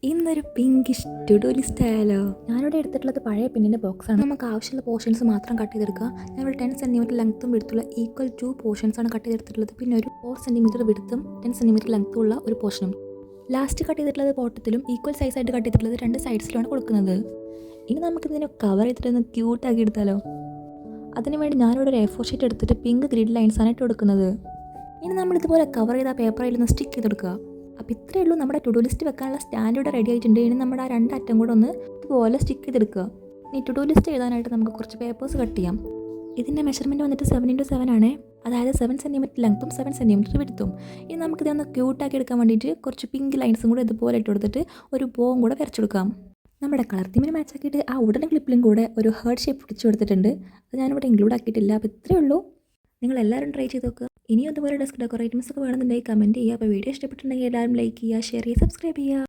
ഇന്നൊരു pinkish to do list ആയാലോ. ഞാനിവിടെ എടുത്തിട്ടുള്ളത് പഴയ പിന്നിൻ്റെ ബോക്സാണ്. നമുക്ക് ആവശ്യമുള്ള പോർഷൻസ് മാത്രം കട്ട് ചെയ്തെടുക്കുക. ഞാനിവിടെ 10 സെൻറ്റിമീറ്റർ ലെങ്ത്തും വിടുത്തുള്ള ഈക്വൽ 2 പോർഷൻസാണ് കട്ട് ചെയ്തെടുത്തിട്ടുള്ളത്. പിന്നെ ഒരു 4 സെൻറ്റിമീറ്റർ വിടുത്തും 10 സെൻറ്റിമീറ്റർ ലെങ്ത്തും ഉള്ള ഒരു പോർഷനും. ലാസ്റ്റ് കട്ട് ചെയ്തിട്ടുള്ളത് ബോട്ടത്തിലും ഈക്വൽ സൈസായിട്ട് കട്ട് ചെയ്തിട്ടുള്ളത് 2 സൈഡ്സിലുമാണ് കൊടുക്കുന്നത്. ഇനി നമുക്കിതിനെ കവർ ചെയ്തിട്ടൊന്ന് ക്യൂട്ടാക്കി എടുത്താലോ. അതിനുവേണ്ടി ഞാനിവിടെ ഒരു A4 ഷീറ്റ് എടുത്തിട്ട് പിങ്ക് ഗ്രിഡ് ലൈൻസാണ് ഇട്ട് കൊടുക്കുന്നത്. ഇനി നമ്മളിതുപോലെ കവർ ചെയ്ത പേപ്പറിലൊന്ന് സ്റ്റിക്ക് ചെയ്തെടുക്കുക. അപ്പോൾ ഇത്രയേ ഉള്ളൂ, നമ്മുടെ ടു ഡു ലിസ്റ്റ് വെക്കാനുള്ള സ്റ്റാൻഡ് ഇവിടെ റെഡി ആയിട്ടുണ്ട്. ഇനി നമ്മുടെ ആ 2 അറ്റം കൂടെ ഒന്ന് ഇതുപോലെ സ്റ്റിക്ക് ചെയ്തെടുക്കുക. ഇനി ടു ഡു ലിസ്റ്റ് എഴുതാനായിട്ട് നമുക്ക് കുറച്ച് പേപ്പേഴ്സ് കട്ട് ചെയ്യാം. ഇതിൻ്റെ മെഷർമെൻറ്റ് വന്നിട്ട് 7x7 ആണ്, അതായത് 7 സെൻറ്റിമീറ്റർ ലെങ്ത്തും 7 സെൻറ്റിമീറ്റർ വിടുത്തും. ഇനി നമുക്കിതൊന്ന് ക്യൂട്ടാക്കി എടുക്കാൻ വേണ്ടിയിട്ട് കുറച്ച് പിങ്ക് ലൈൻസും കൂടെ ഇതുപോലെ ഇട്ട് കൊടുത്തിട്ട് ഒരു ബോവും കൂടെ വരച്ചെടുക്കാം. നമ്മുടെ കളർ തീമിന് മാച്ച് ആക്കിയിട്ട് ആ ഉടനെ ക്ലിപ്പിലും കൂടെ ഒരു ഹേർട്ട് ഷേപ്പ് പിടിച്ചു കൊടുത്തിട്ടുണ്ട്. അത് ഞാനിവിടെ ഇൻക്ലൂഡ് ആക്കിയിട്ടില്ല. അപ്പോൾ ഇത്രയേ ഉള്ളൂ, നിങ്ങളെല്ലാവരും ട്രൈ ചെയ്ത് നോക്കുക. ഇനിയും അതുപോലെ ഡെസ്ക് ഡെക്കറേറ്റീവ്സ് ഒക്കെ വേണമെന്നുണ്ടെങ്കിൽ കമൻറ്റ് ചെയ്യുക. അപ്പോൾ വീഡിയോ ഇഷ്ടപ്പെട്ടിട്ടുണ്ടെങ്കിൽ എല്ലാവരും ലൈക്ക് ചെയ്യുക, ഷെയർ ചെയ്യുക, സബ്സ്ക്രൈബ് ചെയ്യുക.